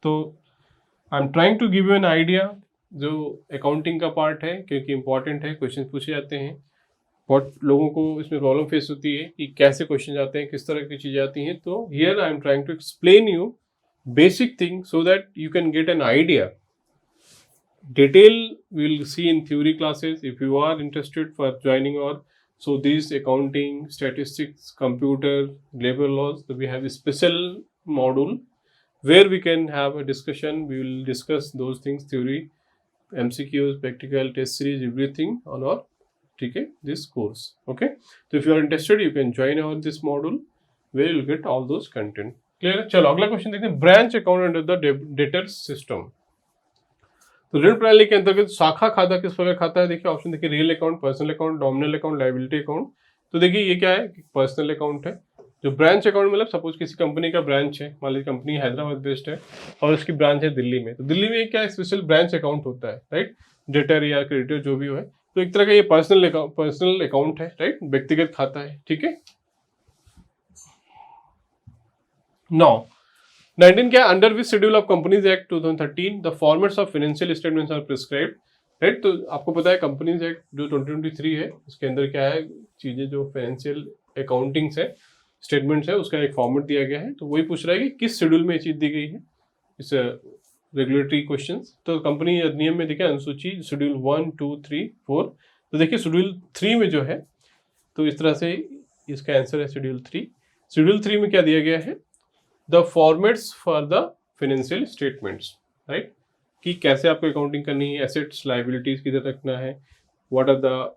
तो I am trying to give you an idea जो अकाउंटिंग का पार्ट है, क्योंकि इंपॉर्टेंट है, क्वेश्चन पूछे जाते हैं, बहुत लोगों को इसमें प्रॉब्लम फेस होती है कि कैसे क्वेश्चन आते हैं, किस तरह की चीजें आती हैं। तो here I am trying to explain you basic thing so that you can get an idea. Detail we will see in theory classes if you are interested for joining or so these accounting, statistics, computer, labor laws, so we have a special module where we can have a discussion. We will discuss those things, theory, MCQs, practical, test series, everything on our this course, okay. So if you are interested you can join on this module where you will get all those content, clear। चलो अगला question देखते हैं, branch account under the debtors system. तो ऋण प्रणाली के अंतर्गत शाखा खाता किस प्रकार खाता है, देखिए ऑप्शन देखिए real account, personal account, nominal account, liability account. तो देखिए ये क्या है, पर्सनल अकाउंट है। जो ब्रांच अकाउंट मतलब सपोज किसी कंपनी का ब्रांच है, मान लीजिए कंपनी हैदराबाद बेस्ड है और उसकी ब्रांच है दिल्ली में, तो दिल्ली में क्या स्पेशल ब्रांच अकाउंट होता है, राइट, डेटर या क्रेडिटर जो भी हो है, तो एक तरह का ये पर्सनल अकाउंट है, राइट, व्यक्तिगत खाता है, ठीक है। 19 क्या, under which schedule of companies act 2013 the formats of financial statements are prescribed, right. तो आपको पता है कंपनीज एक्ट जो 2023 है उसके अंदर क्या है चीजें जो फाइनेंशियल अकाउंटिंग्स है स्टेटमेंट्स है उसका एक फॉर्मेट दिया गया है। तो वही पूछ रहा है कि किस शेड्यूल में ये चीज दी गई है, इस रेगुलेटरी क्वेश्चंस। तो कंपनी अधिनियम में देखिए अनुसूची शेड्यूल 1, 2, 3, 4। तो देखिए शेड्यूल 3 में जो है तो इस तरह से इसका आंसर है शेड्यूल 3। शेड्यूल 3 में क्या दिया गया है, the formats for the financial statements, right, कि कैसे आपको अकाउंटिंग करनी है, एसेट्स लायबिलिटीज किधर रखना है, what are the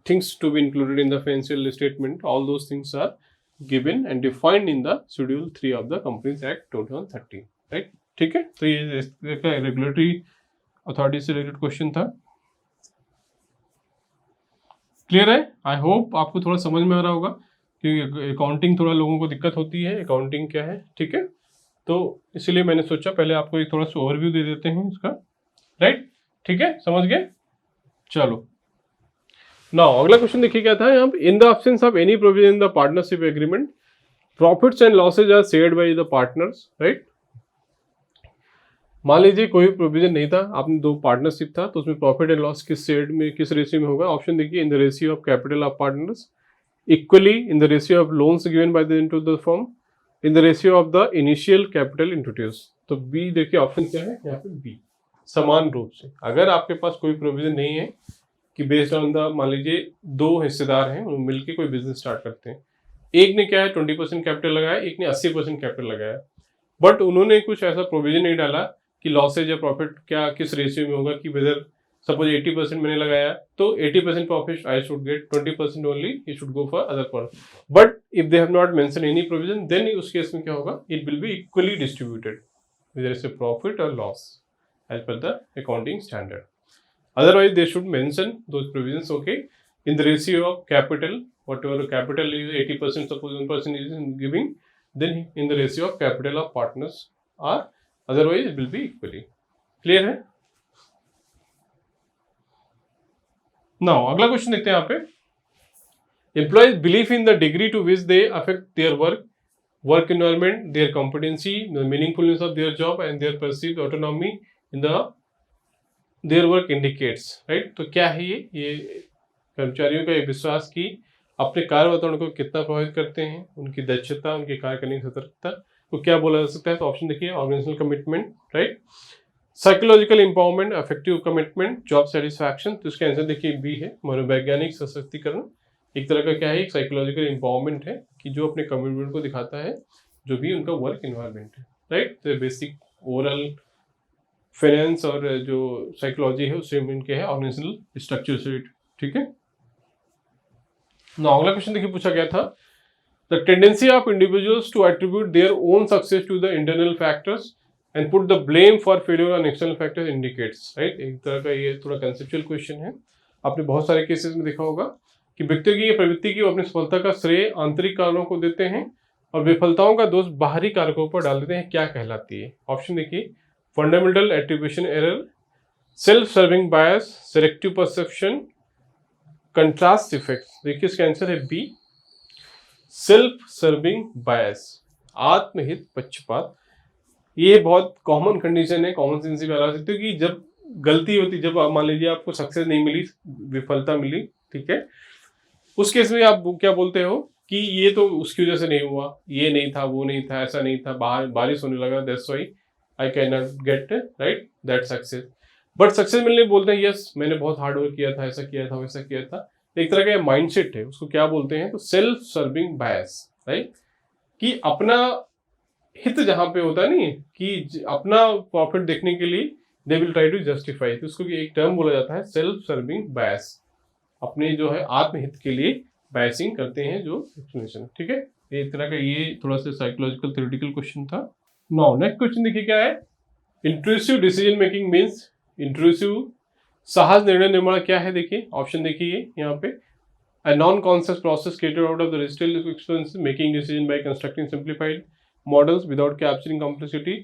things to be included in the financial statement, all those things are given and defined in the schedule 3 of the companies act 2013, right, ठीक है। तो ये रेगुलेटरी अथॉरिटी से रिलेटेड क्वेश्चन था, clear है। I hope आपको थोड़ा समझ में आ रहा होगा, क्योंकि अकाउंटिंग थोड़ा लोगों को दिक्कत होती है, अकाउंटिंग क्या है, ठीक है। तो इसलिए मैंने सोचा पहले आपको एक थोड़ा सा ओवरव्यू दे देते हैं इसका, राइट। ठीक है, समझ गए? चलो नाउ अगला क्वेश्चन देखिए क्या था यहाँ पे, in the absence of any provision in the partnership agreement profits and losses are shared by the partners, right. मान लीजिए कोई प्रोविजन नहीं था, आपने दो पार्टनरशिप था, तो उसमें प्रॉफिट एंड लॉस किस शेयर्ड में, किस रेशियो में होगा? ऑप्शन देखिए, in the ratio of capital of partners, equally in the ratio of loans given by the into the firm, in the ratio of the initial capital introduce. तो B देखिए option क्या है यहाँ पे, B समान रूप से। अगर आपके पास कोई प्रोविजन नहीं है कि बेस्ड ऑन द, मान लीजिए दो हिस्सेदार हैं, वो मिलकर कोई बिजनेस स्टार्ट करते हैं, एक ने क्या है 20% कैपिटल लगाया, एक ने 80% कैपिटल लगाया, बट उन्होंने कुछ ऐसा प्रोविजन नहीं डाला कि लॉसेज या प्रॉफिट क्या किस रेशियो में होगा, कि वेदर सपोज 80% मैंने लगाया तो 80% profit I should get, 20% only ही should go for other person. But if they have not mention any provision, then उस केस में क्या होगा, it will be equally distributed with respect profit और loss as per the accounting standard. Otherwise, they should mention those provisions, okay, in the ratio of capital, whatever capital is 80%, suppose 1% is giving, then in the ratio of capital of partners are, otherwise it will be equally. Clear है? Now, अगला question देखते हैं यहाँ पे, employees believe in the degree to which they affect their work environment, their competency, the meaningfulness of their job and their perceived autonomy in the their work indicates, right. तो क्या है ये कर्मचारियों का ये विश्वास कि अपने कार्य वातावरण को कितना प्रभावित करते हैं, उनकी दक्षता, उनके कार्य करने की सतर्कता को क्या बोला जा सकता है? तो ऑप्शन देखिए, organisational commitment, right, psychological empowerment, affective commitment, job satisfaction. तो इसका आंसर देखिए बी है, मनोवैज्ञानिक सशक्तिकरण। एक तरह का क्या है, एक साइकोलॉजिकल एम्पावरमेंट है कि जो अपने कमिटमेंट को दिखाता है, जो भी उनका वर्क एनवायरमेंट है, राइट। तो बेसिक ओवरऑल फाइनेंस और जो साइकोलॉजी है उससे इनके है ऑर्गेनाइजेशनल स्ट्रक्चर से, ठीक है ना। अगला क्वेश्चन देखिए पूछा गया था, the tendency of individuals to attribute their own success to the internal factors and put the blame for failure on external factors indicates, right. एक तरह का ये थोड़ा कंसेप्चुअल क्वेश्चन है, आपने बहुत सारे केसेस में देखा होगा कि व्यक्ति की प्रवृत्ति की वो अपनी सफलता का श्रेय आंतरिक कारणों को देते हैं और विफलताओं का दोष बाहरी कारकों पर डाल देते हैं। क्या कहलाती है? ऑप्शन देखिए, fundamental attribution error, self serving bias, selective perception, contrast effect. देखिए इसका आंसर है बी, सेल्फ सर्विंग बायस, आत्महित पक्षपात। ये बहुत कॉमन कंडीशन है, कॉमन सेंस भी लगा सकते हो कि जब गलती होती, जब मान लीजिए आपको सक्सेस नहीं मिली, विफलता मिली, ठीक है, उस केस में आप क्या बोलते हो कि ये तो उसकी वजह से नहीं हुआ, ये नहीं था, वो नहीं था, ऐसा नहीं था, बाहर बारिश होने लगा, that's why I can not get right that success. But success मिलने बोलते हैं यस मैंने बहुत हार्ड वर्क किया था, ऐसा किया था, वैसा किया था। एक तरह का माइंडसेट है, उसको क्या बोलते हैं? तो सेल्फ सर्विंग बायस, राइट, कि अपना हित जहां पे होता है नहीं, कि अपना प्रॉफिट देखने के लिए they will try to justify, तो उसको एक टर्म बोला जाता है सेल्फ सर्विंग बायस, अपने जो है आत्महित के लिए बायसिंग करते हैं जो एक्सप्लेनेशन, ठीक है। एक तरह का ये थोड़ा सा साइकोलॉजिकल थ्योरेटिकल क्वेश्चन था। नाउ नेक्स्ट क्वेश्चन देखिए क्या है, intrusive decision making means, intrusive साहस निर्णय निर्माण क्या है? देखिए ऑप्शन देखिए यहाँ पे, a non-conscious process created out of the residual experience, making decision by constructing simplified models without capturing complexity,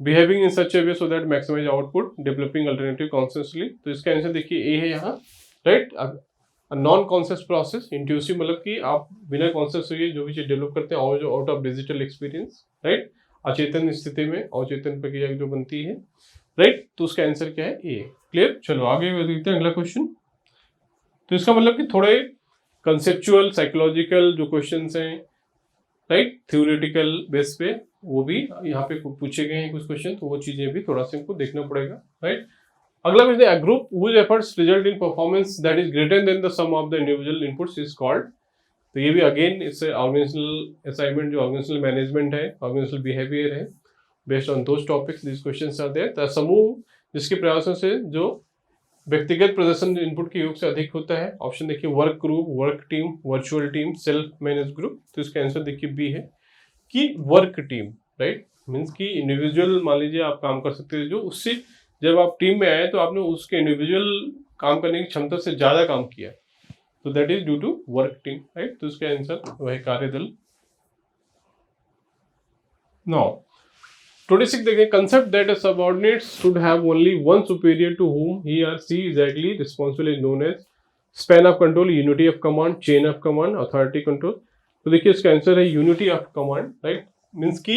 behaving in such a way so that maximize output, developing alternative consciously। तो इसका answer देखिए ए है यहाँ, right. Non conscious process, इंट्यूसिव मतलब कि आप बिना conscious हुए जो भी चीज डेवलप करते हैं out of digital experience, right, अचेतन स्थिति में अवचेतन प्रक्रिया जो बनती है, राइट। तो उसका आंसर क्या है? ए। क्लियर? चलो आगे देखते हैं अगला क्वेश्चन। तो इसका मतलब कि थोड़े कंसेप्चुअल साइकोलॉजिकल जो क्वेश्चंस हैं, राइट, थ्योरेटिकल बेस पे वो भी यहाँ पे पूछे गए हैं कुछ क्वेश्चन, तो वो चीजें भी थोड़ा सा इनको देखना पड़ेगा, राइट। अगला क्वेश्चन है, group whose efforts result in performance that is greater than the sum of the individual inputs is called. तो ये भी अगेन इससे ऑर्गेनाइजेशनल असाइनमेंट, जो ऑर्गेनाइजेशनल मैनेजमेंट है, ऑर्गेनाइजेशनल बिहेवियर है, based on those topics this questions are there. तो समूह जिसके प्रयासों से जो व्यक्तिगत प्रदर्शन इनपुट के योग से अधिक होता है। ऑप्शन देखिए, work group, work team, virtual team, self manage group. तो इसका आंसर देखिए बी है कि वर्क टीम, राइट, मीन्स कि इंडिविजुअल मान लीजिए आप काम कर सकते थे, जो उससे जब आप टीम में आए तो आपने उसके इंडिविजुअल काम करने की क्षमता से ज्यादा काम किया, तो that is due to work team, right. तो इसका आंसर वह कार्यदल। नो 26 देखें, concept that a subordinate should have only one superior to whom he or she is directly responsible is known as span of control, unity of command, chain of command, authority control. तो देखिए इसका answer है unity of command, right. Means की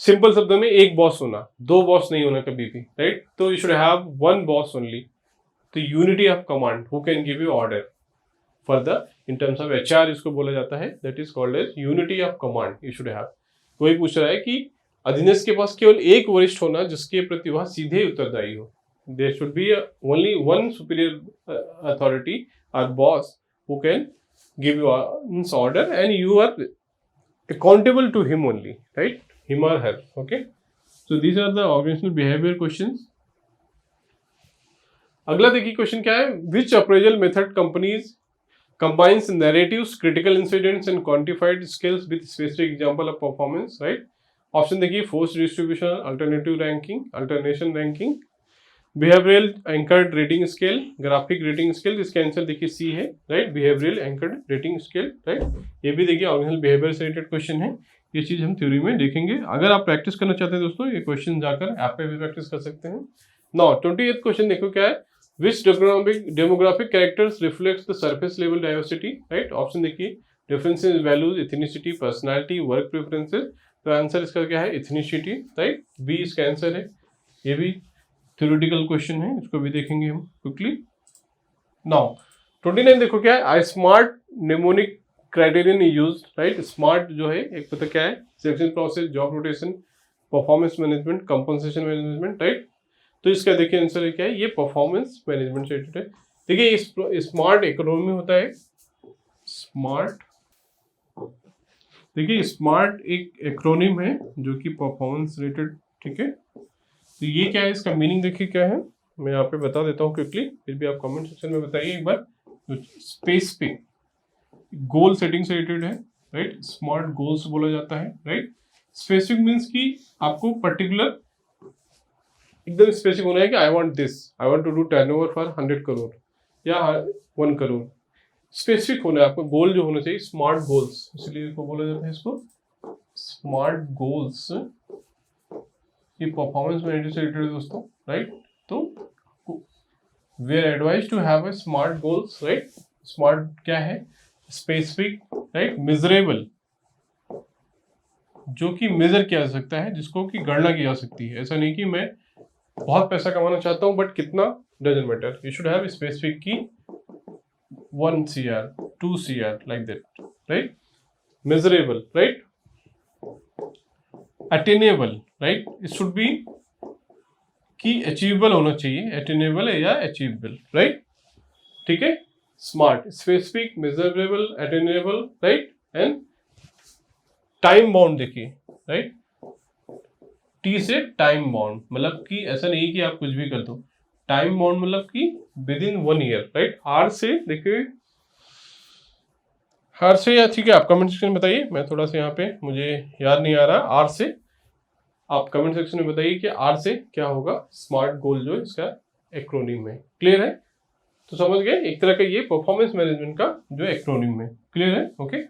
simple शब्दों में एक boss होना, दो बॉस नहीं होना कभी भी, राइट। तो you should have one boss only. तो unity of command, who can give you order for the, in terms of HR इसको बोला जाता है, that is called as unity of command you should have. वही पूछ रहा है कि अधीनस्थ के पास केवल एक वरिष्ठ होना जिसके प्रति वह सीधे उत्तरदायी हो। There should be only one superior authority or boss who can give you order and you are accountable to him only, right? Him or her, okay? So these are the organizational behavior questions. अगला देखिए question क्या है, which appraisal method companies combines narratives, critical incidents and quantified skills with specific example of performance, right? Option देखिए, forced distribution, alternative ranking, alternation ranking, behavioural anchored rating scale, graphic rating scale. इसका answer देखिए सी है, right, behavioural anchored rating scale, right. ये भी देखिए organisational behaviour से related question है, ये चीज हम थ्योरी में देखेंगे। अगर आप प्रैक्टिस करना चाहते हैं दोस्तों, ये क्वेश्चन जाकर ऐप पे भी प्रैक्टिस कर सकते हैं। नाउ 28th क्वेश्चन देखो क्या है, which demographic characters reflects the surface level diversity, right. Option देखिए, differences values, ethnicity, personality, work preferences. तो आंसर इसका क्या है, इथनिसिटी, राइट, बी इसका आंसर है। ये भी थ्योरेटिकल क्वेश्चन है, इसको भी देखेंगे हम क्विकली। नाउ 29 देखो क्या है, I SMART mnemonic criterion use, right. SMART जो है एक पता क्या है, selection process, job rotation, performance management, compensation management, right. तो इसका देखिए आंसर क्या है, ये परफॉर्मेंस मैनेजमेंट से रिलेटेड है। देखिए स्मार्ट इकोनॉमी होता है, स्मार्ट, देखिए स्मार्ट एक एक्रोनिम है जो कि परफॉर्मेंस रिलेटेड, ठीक है। तो ये क्या है, इसका मीनिंग देखिए क्या है, मैं यहाँ पे बता देता हूँ क्विकली, फिर भी आप कमेंट सेक्शन में बताइए एक बार। तो स्पेसिफिक गोल सेटिंग से रिलेटेड है, राइट, स्मार्ट गोल्स बोला जाता है, राइट। स्पेसिफिक मीन्स कि आपको पर्टिकुलर एकदम स्पेसिफिक होना है कि I want this, I want to do turnover for 100 crore या 1 करोड़। स्पेसिफिक होना है आपको, गोल जो होना चाहिए, स्मार्ट गोल्स, इसलिए इसको बोला जाता है इसको स्मार्ट गोल्स। ये परफॉर्मेंस मैनेजमेंट से रिलेटेड है दोस्तों, राइट। तो we are advise to have a smart goals, right. Smart क्या है, स्पेसिफिक, राइट, मेजरेबल, जो कि मेजर किया जा सकता है, जिसको कि गणना की जा सकती है। ऐसा नहीं कि मैं बहुत पैसा कमाना चाहता हूं बट कितना doesn't matter. You should have specific की 1 CR 2 CR like that, right. Measurable, right, attainable, right, it should be कि अचीवेबल होना चाहिए, अटेनेबल या अचीवेबल, राइट, ठीक है। Smart, specific, measurable, attainable, right, and time bound देखिए, right, T से time bound, मतलब कि ऐसा नहीं कि आप कुछ भी कर दो, टाइम बाउंड मतलब कि within 1 year, right. R से देखिए, आर से या ठीक है, आप कमेंट सेक्शन में बताइए, मैं थोड़ा सा यहाँ पे मुझे याद नहीं आ रहा, आर से आप कमेंट सेक्शन में बताइए कि आर से क्या होगा, स्मार्ट गोल जो है इसका एक्रोनिम है। क्लियर है, तो समझ गए, एक तरह का ये परफॉर्मेंस मैनेजमेंट का जो एक्रोनिम है। क्लियर है, ओके।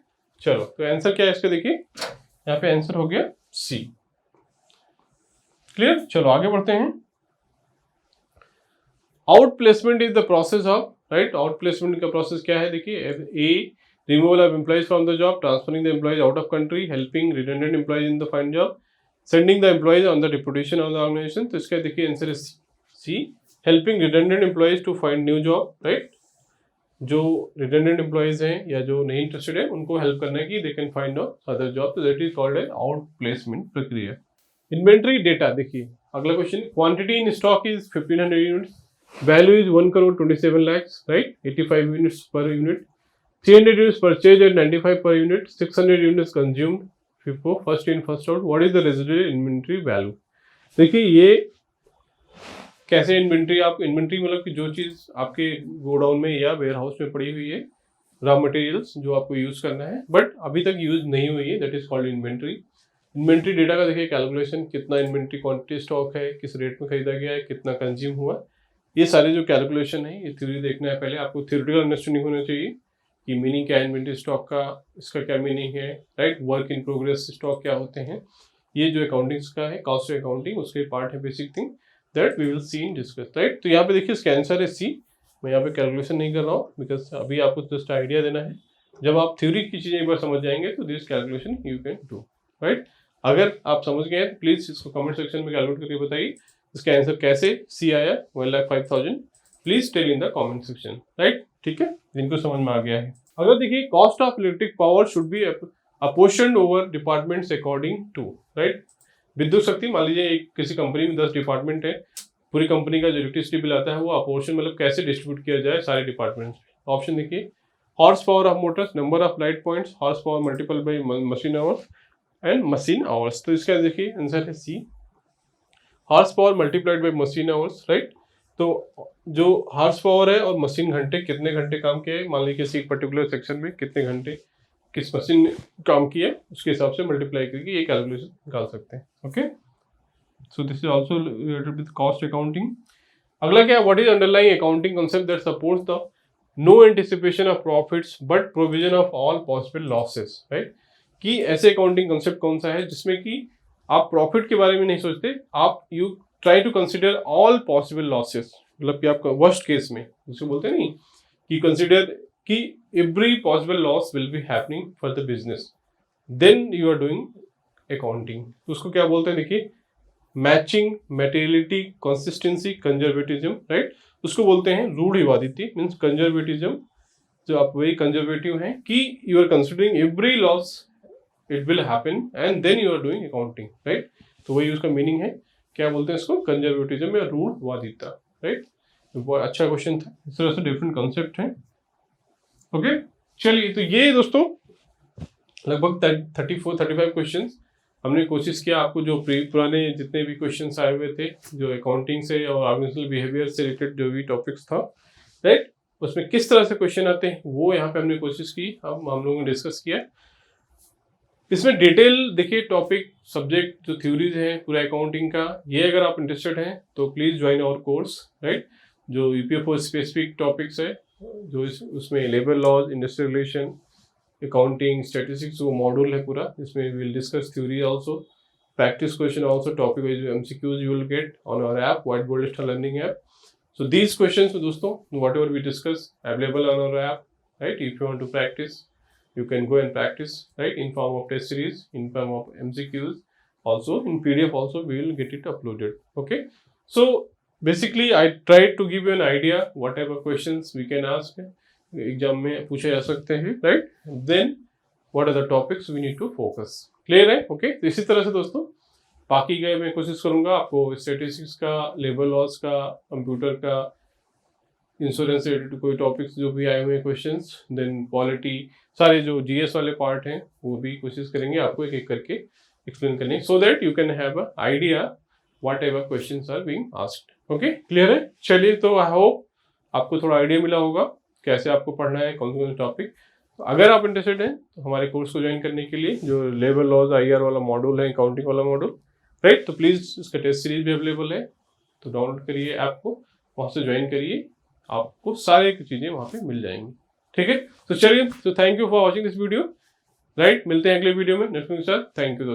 चलो, तो आंसर क्या है इसका, देखिए यहाँ पे आंसर हो गया सी। क्लियर, चलो आगे बढ़ते हैं। Out placement is the process of, right, out placement का प्रोसेस क्या है, देखिए, a removal of employees from the job, transferring the employees out of country, helping redundant employees in the find job, sending the employees on the deputation of the organisation. तो इसका देखिए answer है C, helping redundant employees to find new job, right. जो redundant employees हैं या जो नहीं interested है उनको हेल्प करना है कि they can find other job, तो that is called as out placement प्रक्रिया। इन्वेंट्री डेटा देखिए, अगला question, quantity in stock is 1500 units, value is 1 crore 27 lakhs, right, 85 units per unit, 300 units purchased at 95 per unit, 600 units consumed, FIFO, first in first out, what is the residual inventory value। देखिए ये कैसे inventory, आप inventory मतलब कि जो चीज़ आपके godown में या वेयर हाउस में पड़ी हुई है, रॉ मटेरियल्स जो आपको यूज करना है बट अभी तक यूज नहीं हुई है, that is called inventory. Inventory data का देखिए कैलकुलेशन, कितना इन्वेंट्री क्वांटिटी स्टॉक है, किस रेट में खरीदा गया है, कितना कंज्यूम हुआ, ये सारे जो कैलकुलेशन है, ये थ्योरी देखना है पहले आपको, थ्योरेटिकल अंडरस्टैंडिंग होना चाहिए कि मीनिंग क्या है इन्वेंट्री स्टॉक का, इसका क्या मीनिंग है, right, work in progress stock क्या होते हैं, ये जो अकाउंटिंग्स का है, कॉस्ट अकाउंटिंग, उसके पार्ट है basic thing that we will see in discuss, right. तो यहाँ पे देखिए इसका आंसर है सी। मैं यहाँ पे कैलकुलेशन नहीं कर रहा हूँ बिकॉज अभी आपको जस्ट आइडिया देना है। जब आप थ्योरी की चीज़ें एक बार समझ जाएंगे तो this calculation you can do, right. अगर आप समझ गए तो प्लीज़ इसको कमेंट सेक्शन में कैलकुलेट करके बताइए इसका आंसर कैसे सी आया 1,05,000। Please tell in the comment section, right. ठीक है, जिनको समझ में आ गया है। अगर देखिए cost of electric power should be apportioned over departments according to, right. विद्युत शक्ति, मान लीजिए एक किसी कंपनी में 10 डिपार्टमेंट है, पूरी कंपनी का जो इलेक्ट्रिसिटी बिल आता है वो अपोर्शन मतलब कैसे डिस्ट्रीब्यूट किया जाए सारे डिपार्टमेंट्स में। ऑप्शन देखिए, horse power of motors, number of light points, horse power multiple by machine hours and machine hours. तो इसका देखिए आंसर है C, horse power multiplied by machine hours, right. तो जो हॉर्स पावर है और मशीन घंटे, कितने घंटे काम किए, मान लीजिए किसी पर्टिकुलर सेक्शन में कितने घंटे किस मशीन ने काम किया, उसके हिसाब से मल्टीप्लाई करके ये कैलकुलेशन निकाल सकते हैं। Okay, so this is also related with cost accounting. अगला क्या है, what is underlying accounting concept that supports the no anticipation of profits but provision of all possible losses, right. कि ऐसे अकाउंटिंग कांसेप्ट कौन सा है जिसमें कि आप प्रॉफिट के बारे में नहीं सोचते, आप you try to consider all possible losses, मतलब कि आपका वर्स्ट केस में जिसको बोलते हैं नहीं कि कंसिडर कि every possible loss will be happening for the business, then you are doing accounting. तो उसको क्या बोलते हैं, देखिए matching, materiality, consistency, conservatism, right. उसको बोलते हैं रूढ़िवादिता, मीन्स कंजर्वेटिज्म, जो आप वही कंजर्वेटिव हैं कि you are considering every loss it will happen and then you are doing accounting, right. तो वही उसका मीनिंग है, क्या बोलते हैं इसको, कंजर्वेटिज्म या रूढ़वादिता, राइट। बहुत अच्छा क्वेश्चन था, इस तरह से डिफरेंट कॉन्सेप्ट हैं। ओके, चलिए तो ये दोस्तों लगभग 34-35 क्वेश्चन हमने कोशिश किया आपको जो पुराने जितने भी क्वेश्चन आए हुए थे जो अकाउंटिंग से और ऑर्गेनाइजेशनल बिहेवियर से रिलेटेड जो भी टॉपिक्स था, राइट, उसमें किस तरह से क्वेश्चन आते हैं वो यहाँ पे हमने कोशिश की, अब हम लोगों ने डिस्कस किया। इसमें डिटेल देखिए टॉपिक सब्जेक्ट जो थ्योरीज हैं पूरा अकाउंटिंग का, ये अगर आप इंटरेस्टेड हैं तो please join our course, right. जो यूपीएफओ स्पेसिफिक टॉपिक्स है जो उसमें labour laws, industrial relation, accounting, statistics वो मॉड्यूल है पूरा, इसमें we will discuss theory also, practice question also, topic wise MCQs you will get on our app white board style learning app. So these questions दोस्तों whatever we discuss available on our app, right. If you want to practise you can go and practice, right, in form of test series, in form of MCQs, also in PDF also we will get it uploaded. Okay, so basically I tried to give you an idea what type of questions we can ask exam में पूछे जा सकते हैं, right, then what are the topics we need to focus, clear है। okay, तो इसी तरह से दोस्तों बाकी के मैं कोशिश करूंगा आपको स्टैटिस्टिक्स का, लेबर लॉस का, कंप्यूटर का, इंश्योरेंस से रिलेटेड कोई टॉपिक्स जो भी आए हुए हैं क्वेश्चंस, देन पॉलिटी, सारे जो जीएस वाले पार्ट हैं वो भी कोशिश करेंगे आपको एक एक करके एक्सप्लेन करने, so that you can have a idea whatever questions are being asked. Okay, clear है। चलिए, तो आई होप आपको थोड़ा आइडिया मिला होगा कैसे आपको पढ़ना है, कौन कौन से टॉपिक। तो अगर आप इंटरेस्टेड हैं तो हमारे कोर्स को ज्वाइन करने के लिए जो लेबर लॉज आईआर वाला मॉड्यूल है, अकाउंटिंग वाला मॉड्यूल, राइट, तो प्लीज़ इसका टेस्ट सीरीज भी अवेलेबल है, तो डाउनलोड करिए ऐप को, वहाँ से ज्वाइन करिए, आपको सारे चीज़ें वहाँ पे मिल जाएंगी। ठीक है, तो चलिए, तो thank you for watching this video, right. मिलते हैं अगले वीडियो में नेक्स्ट के साथ। Thank you.